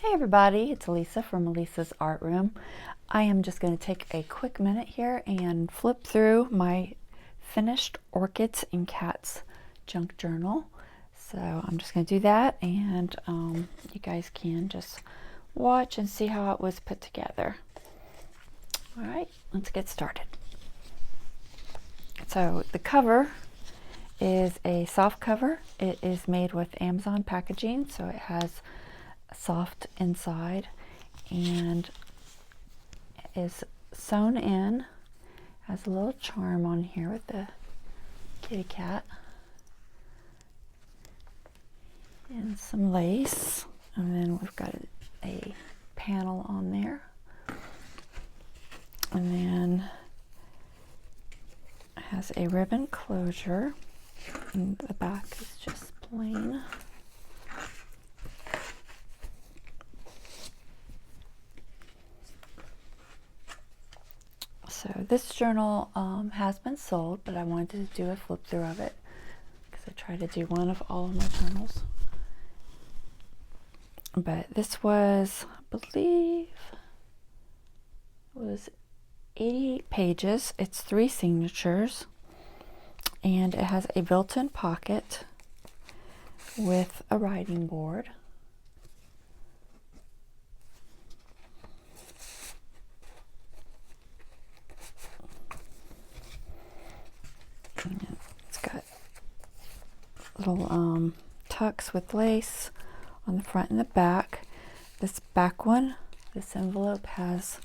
Hey everybody, it's Lisa from Lisa's Art Room. I am just going to take a quick minute here and flip through my finished Orchids and Cats Junk Journal. So I'm just going to do that, and you guys can just watch and see how it was put together. Alright, let's get started. So the cover is a soft cover. It is made with Amazon packaging, so it has soft inside and is sewn in. Has a little charm on here with the kitty cat and some lace, and then we've got a panel on there, and then it has a ribbon closure, and the back is just plain. So this journal has been sold, but I wanted to do a flip through of it because I try to do one of all of my journals. But this was, I believe, it was 88 pages. It's 3 signatures, and it has a built-in pocket with a writing board. It's got little tucks with lace on the front and the back. This back one, this envelope has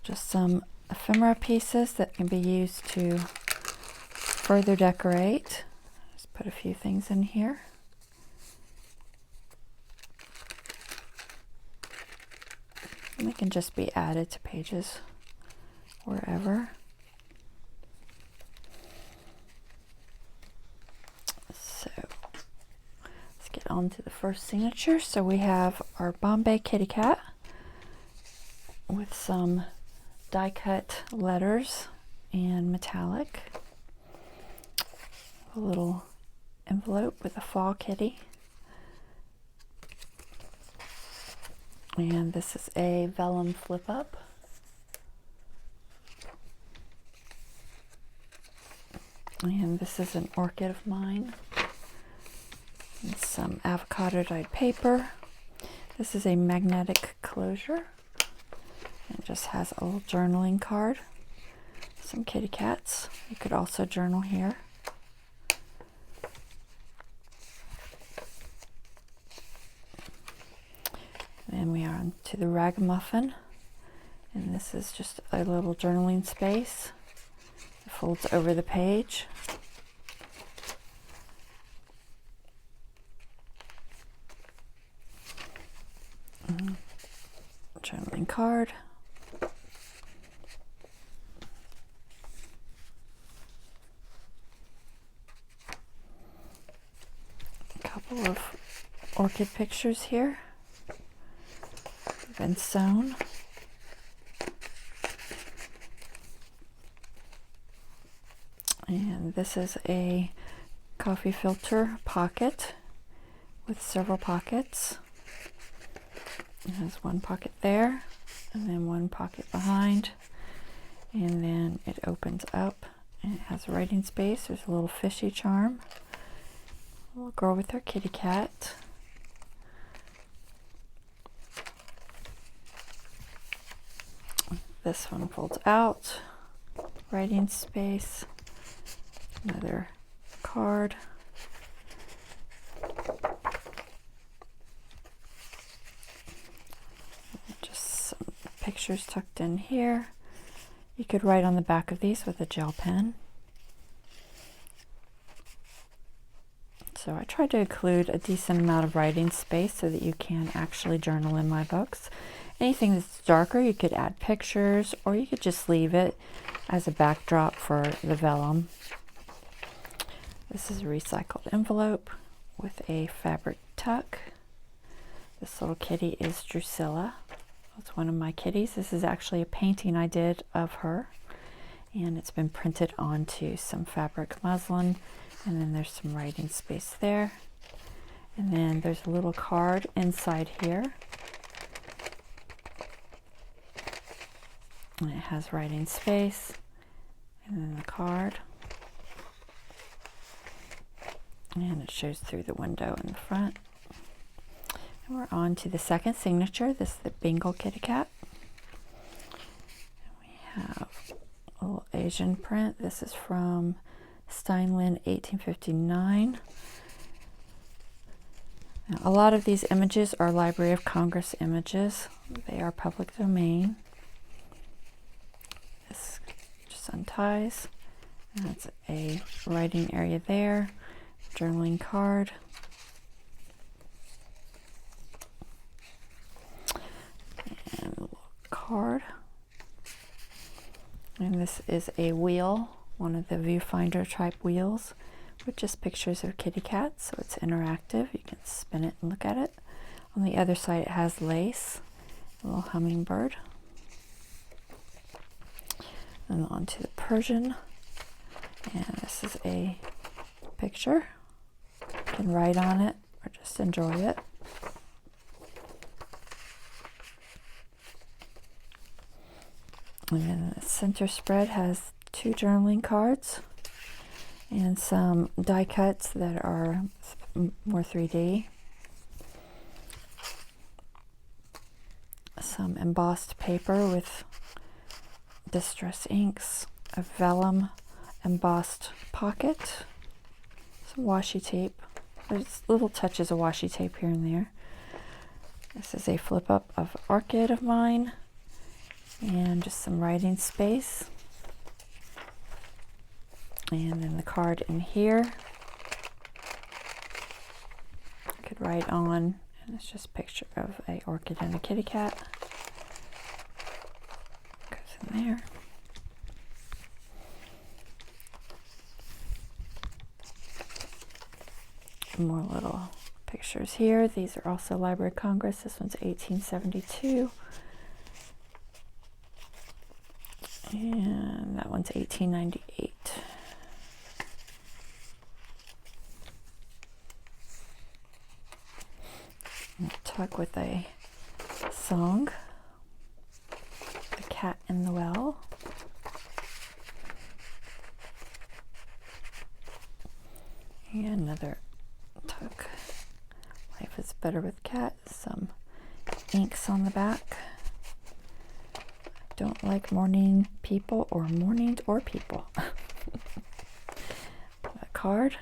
just some ephemera pieces that can be used to further decorate. Just put a few things in here. And they can just be added to pages wherever. On to the first signature. So we have our Bombay kitty cat with some die cut letters and metallic. A little envelope with a fall kitty. And this is a vellum flip up. And this is an orchid of mine. And some avocado dyed paper. This is a magnetic closure. It just has a little journaling card. Some kitty cats. You could also journal here. Then we are on to the ragamuffin. And this is just a little journaling space. It folds over the page. Journaling card. A couple of orchid pictures here. Been sewn. And this is a coffee filter pocket with several pockets. It has one pocket there, and then one pocket behind, and then it opens up, and it has a writing space. There's a little fishy charm. A little girl with her kitty cat. This one folds out. Writing space. Another card. Pictures tucked in here. You could write on the back of these with a gel pen. So I tried to include a decent amount of writing space so that you can actually journal in my books. Anything that's darker, you could add pictures, or you could just leave it as a backdrop for the vellum. This is a recycled envelope with a fabric tuck. This little kitty is Drusilla. It's one of my kitties. This is actually a painting I did of her, and it's been printed onto some fabric muslin, and then there's some writing space there. And then there's a little card inside here And it has writing space, and then the card. And it shows through the window in the front. And we're on to the second signature. This is the Bengal Kitty Cat. And we have a little Asian print. This is from Steinlen 1859. Now, a lot of these images are Library of Congress images. They are public domain. This just unties. And that's a writing area there. Journaling card. And a little card. And this is a wheel, one of the viewfinder type wheels, with just pictures of kitty cats, so it's interactive. You can spin it and look at it. On the other side it has lace, a little hummingbird. And on to the Persian. And this is a picture. You can write on it or just enjoy it. And then the center spread has 2 journaling cards and some die cuts that are more 3D. Some embossed paper with distress inks, a vellum embossed pocket, some washi tape. There's little touches of washi tape here and there. This is a flip up of Orchid of mine, and just some writing space. And then the card in here, I could write on, and it's just a picture of a orchid and a kitty cat. Goes in there. More little pictures here. These are also Library of Congress. This one's 1872. And that one's 1898. Tuck with a song, The Cat in the Well. And another tuck, Life is Better with Cat. Some inks on the back. Don't like morning people or mornings or people. A card.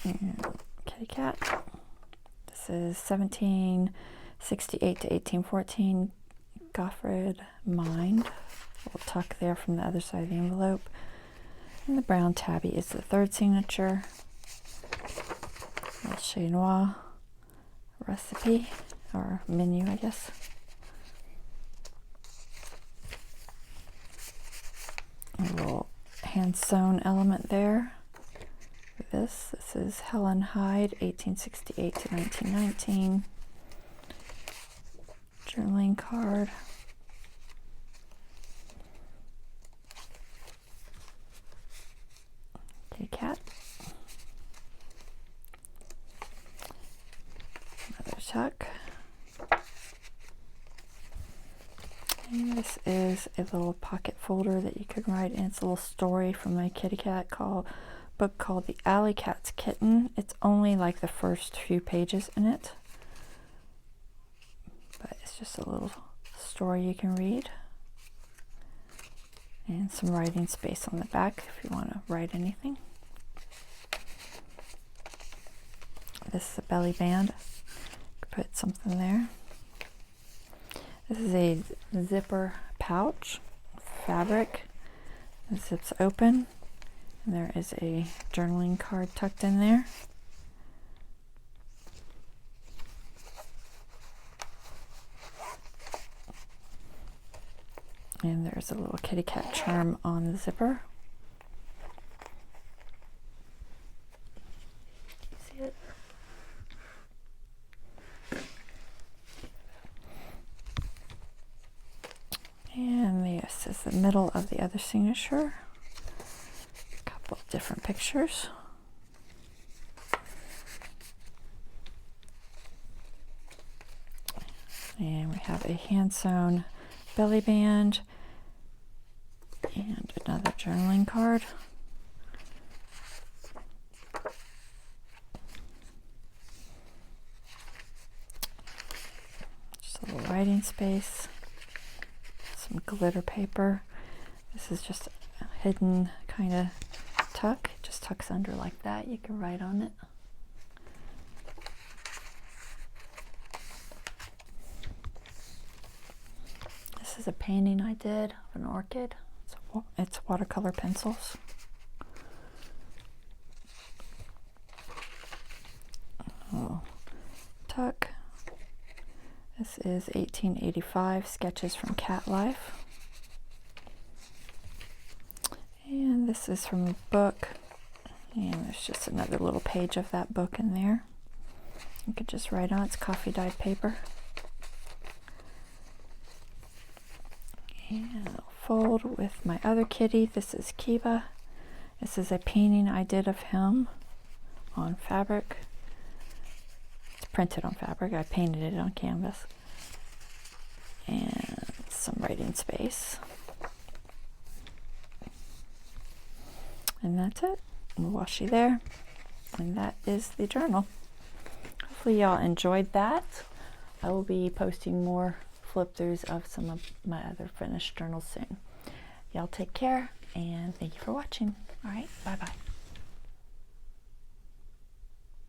And kitty cat. This is 1768 to 1814. Goffred Mind. A little tuck there from the other side of the envelope. And the brown tabby is the third signature. A Chez Noir recipe, or menu, I guess. A little hand-sewn element there. This is Helen Hyde, 1868 to 1919. Journaling card. Kitty cat. Another tuck. And this is a little pocket folder that you can write in. It's a little story from my kitty cat book called The Alley Cat's Kitten. It's only like the first few pages in it, but it's just a little story you can read. And some writing space on the back if you want to write anything. This is a belly band. Put something there. This is a zipper pouch, fabric. It zips open, and there is a journaling card tucked in there. And there's a little kitty cat charm on the zipper. See it? And this is the middle of the other signature. A couple different pictures. And we have a hand-sewn belly band and another journaling card. Just a little writing space, some glitter paper. This is just a hidden kind of tuck. It just tucks under like that. You can write on it. This is a painting I did of an orchid. It's watercolor pencils. Oh, tuck. This is 1885 Sketches from Cat Life. And this is from a book. And there's just another little page of that book in there. You could just write on it. It's coffee dyed paper. And I'll fold with my other kitty. This is Kiba. This is a painting I did of him on fabric. It's printed on fabric. I painted it on canvas. And some writing space. And that's it. Washi there. And that is the journal. Hopefully y'all enjoyed that. I will be posting more flip throughs of some of my other finished journals soon. Y'all take care and thank you for watching. All right, bye bye.